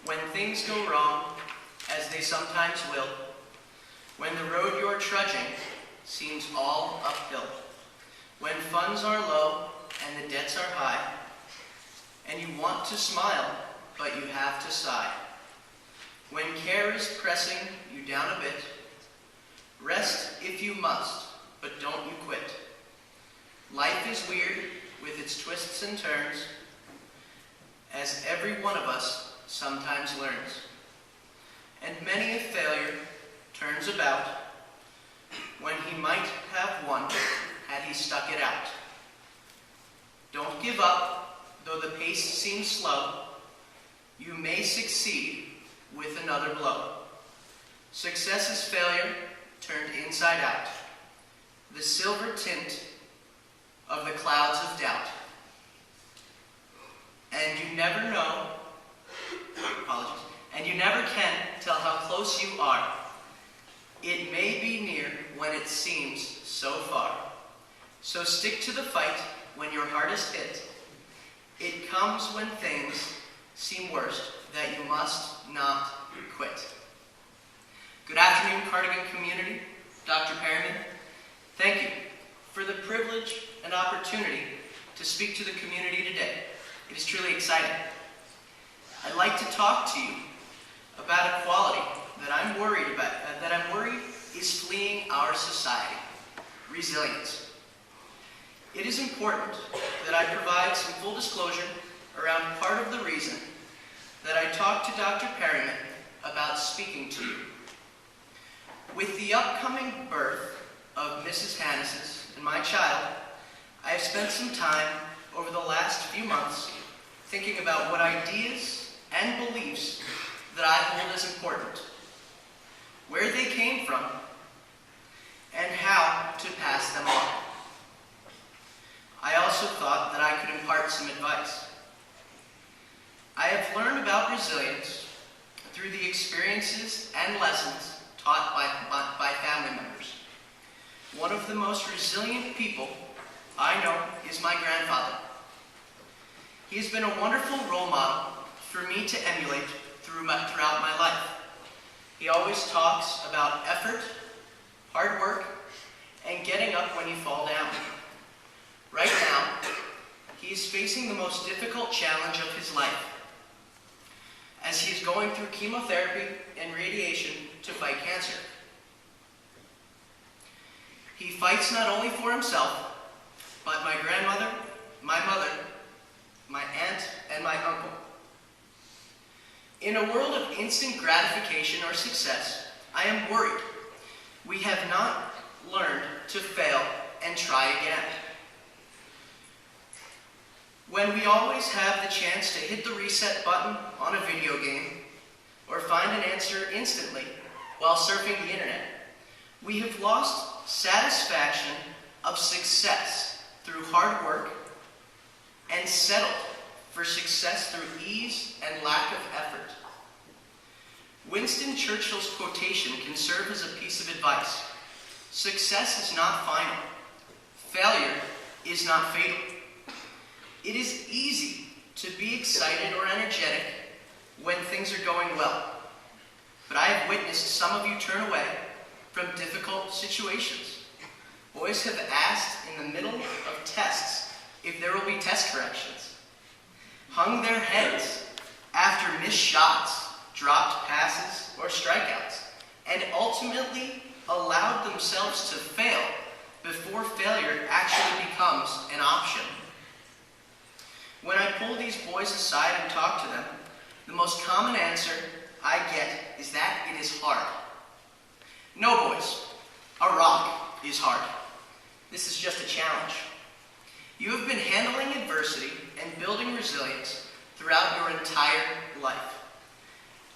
When things go wrong, as they sometimes will, when the road you're trudging seems all uphill, when funds are low and the debts are high, and you want to smile, but you have to sigh, when care is pressing you down a bit, rest if you must, but don't you quit. Life is weird with its twists and turns, as every one of us sometimes learns. And many a failure turns about when he might have won had he stuck it out. Don't give up, though the pace seems slow. You may succeed with another blow. Success is failure turned inside out, the silver tint of the clouds of doubt. And you never know, apologies, and you never can tell how close you are. It may be near when it seems so far. So stick to the fight when your heart is hit. It comes when things seem worst that you must not quit. Good afternoon, Cardigan community. Dr. Perryman, thank you for the privilege and opportunity to speak to the community today. It is truly exciting. I'd like to talk to you about a quality that I'm worried is fleeing our society: resilience. It is important that I provide some full disclosure around part of the reason that I talked to Dr. Perryman about speaking to you. With the upcoming birth of Mrs. Hannis's and my child, I have spent some time over the last few months thinking about what ideas and beliefs that I hold as important, where they came from, and how to pass them on. I also thought that I could impart some advice. I have learned about resilience through the experiences and lessons taught by family members. One of the most resilient people I know is my grandfather. He has been a wonderful role model for me to emulate throughout my life. He always talks about effort, hard work, and getting up when you fall down. Right now, he is facing the most difficult challenge of his life, as he is going through chemotherapy and radiation to fight cancer. He fights not only for himself, but my grandmother, my mother, my aunt, and my uncle. In a world of instant gratification or success, I am worried we have not learned to fail and try again. When we always have the chance to hit the reset button on a video game or find an answer instantly while surfing the internet, we have lost satisfaction of success through hard work and settled for success through ease and lack of effort. Winston Churchill's quotation can serve as a piece of advice. Success is not final. Failure is not fatal. It is easy to be excited or energetic when things are going well, but I have witnessed some of you turn away from difficult situations. Boys have asked in the middle of tests if there will be test corrections, hung their heads after missed shots, dropped passes, or strikeouts, and ultimately allowed themselves to fail before failure actually becomes an option. When I pull these boys aside and talk to them, the most common answer I get is that it is hard. No, boys, a rock is hard. This is just a challenge. You have been handling adversity and building resilience throughout your entire life.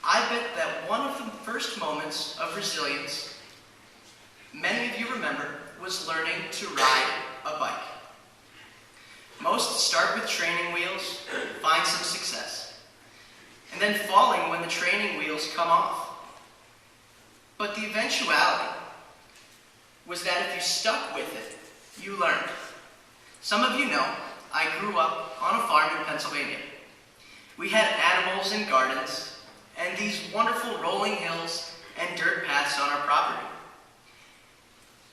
I bet that one of the first moments of resilience many of you remember was learning to ride a bike. Most start with training wheels, find some success, and then falling when the training wheels come off. But the eventuality was that if you stuck with it, you learned. Some of you know I grew up on a farm in Pennsylvania. We had animals and gardens, and these wonderful rolling hills and dirt paths on our property.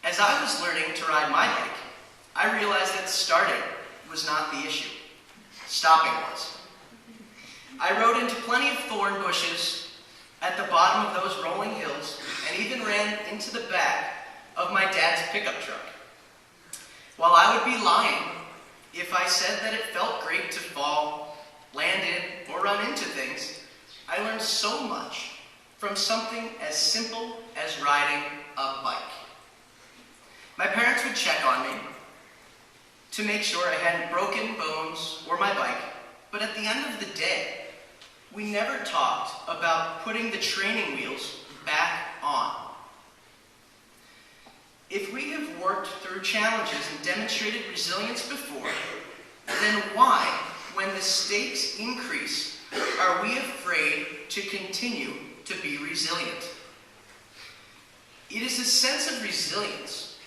As I was learning to ride my bike, I realized that starting was not the issue. Stopping was. I rode into plenty of thorn bushes at the bottom of those rolling hills and even ran into the back of my dad's pickup truck. While I would be lying if I said that it felt great to fall, land in, or run into things, I learned so much from something as simple as riding a bike. My parents would check on me to make sure I hadn't broken bones or my bike, but at the end of the day, we never talked about putting the training wheels back on. If we have worked through challenges and demonstrated resilience before, then why, when the stakes increase, are we afraid to continue to be resilient? It is a sense of resilience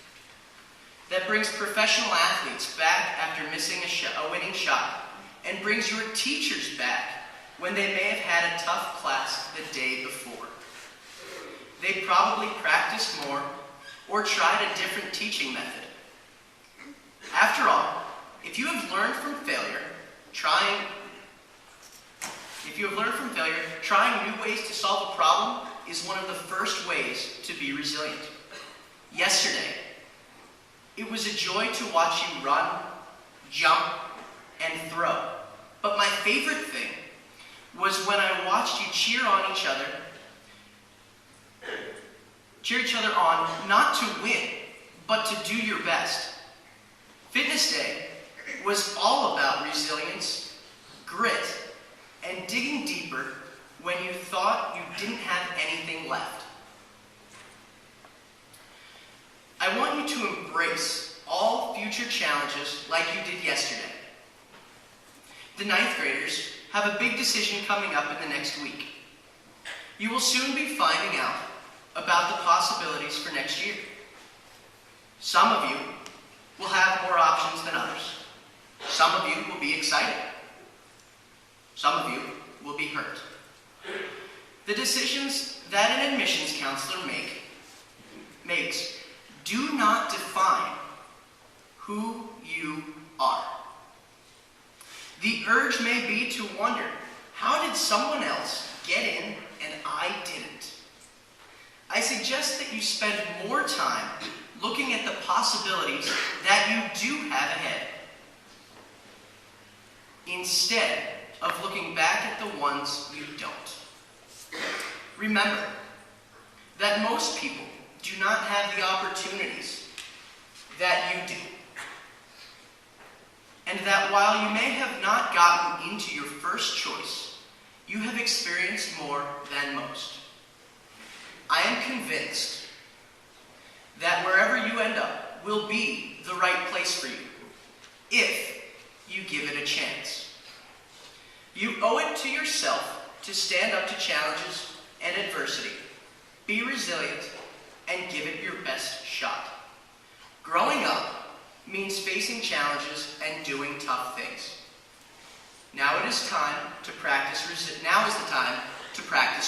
that brings professional athletes back after missing a winning shot and brings your teachers back when they may have had a tough class the day before. They probably practiced more or tried a different teaching method. After all, if you have learned from failure, trying new ways to solve a problem is one of the first ways to be resilient. Yesterday, it was a joy to watch you run, jump, and throw. But my favorite thing was when I watched you cheer each other on, not to win, but to do your best. Fitness Day was all about resilience, grit, and digging deeper when you thought you didn't have anything left. I want you to embrace all future challenges like you did yesterday. The 9th graders have a big decision coming up in the next week. You will soon be finding out about the possibilities for next year. Some of you will have more options than others. Some of you will be excited. Some of you will be hurt. The decisions that an admissions counselor makes do not define who you are. The urge may be to wonder, how did someone else get in and I didn't? I suggest that you spend more time looking at the possibilities that you do have ahead, instead of looking back at the ones you don't. Remember that most people do not have the opportunities that you do, and that while you may have not gotten into your first choice, you have experienced more than most. I am convinced that wherever you end up will be the right place for you, if you give it a chance. You owe it to yourself to stand up to challenges and adversity, be resilient, and give it your best shot. Growing up means facing challenges and doing tough things. Now is the time to practice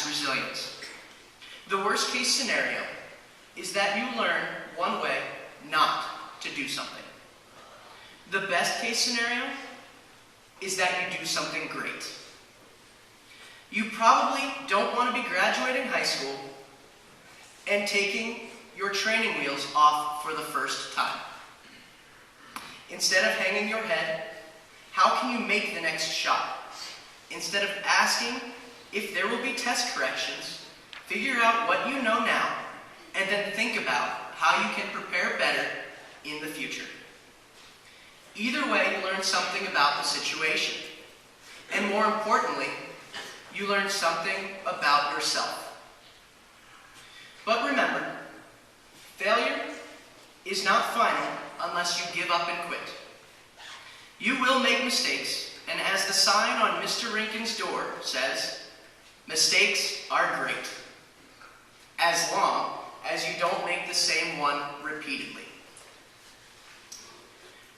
resilience. The worst case scenario is that you learn one way not to do something. The best case scenario is that you do something great. You probably don't want to be graduating high school and taking your training wheels off for the first time. Instead of hanging your head, how can you make the next shot? Instead of asking if there will be test corrections, figure out what you know now, and then think about how you can prepare better in the future. Either way, you learn something about the situation. And more importantly, you learn something about yourself. But remember, failure is not final unless you give up and quit. You will make mistakes, and as the sign on Mr. Rinkin's door says, mistakes are great, as long as you don't make the same one repeatedly.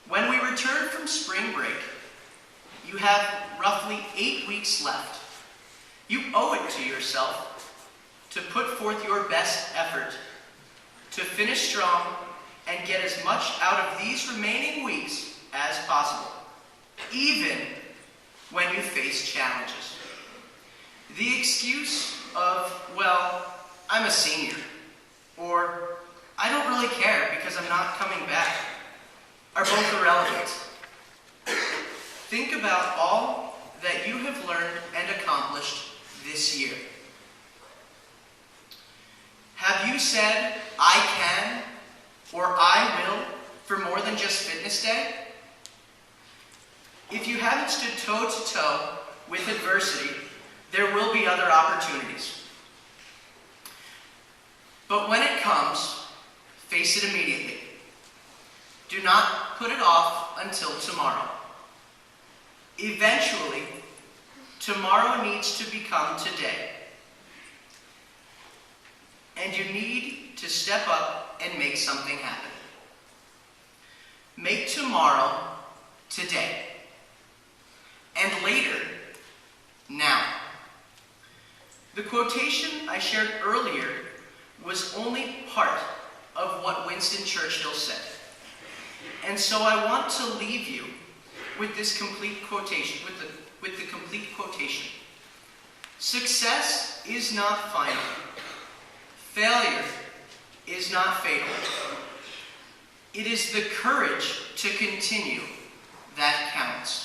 When we return from spring break, you have roughly 8 weeks left. You owe it to yourself to put forth your best effort, to finish strong and get as much out of these remaining weeks as possible, even when you face challenges. The excuse of, well, I'm a senior, or I don't really care because I'm not coming back, are both irrelevant. Think about all that you have learned and accomplished this year. Have you said, I can, or I will, for more than just fitness day? If you haven't stood toe-to-toe with adversity, there will be other opportunities. But when it comes, face it immediately. Do not put it off until tomorrow. Eventually, tomorrow needs to become today. And you need to step up and make something happen. Make tomorrow today. And later, now. The quotation I shared earlier was only part of what Winston Churchill said. And so I want to leave you with this complete quotation, with the complete quotation. Success is not final. Failure is not fatal. It is the courage to continue that counts.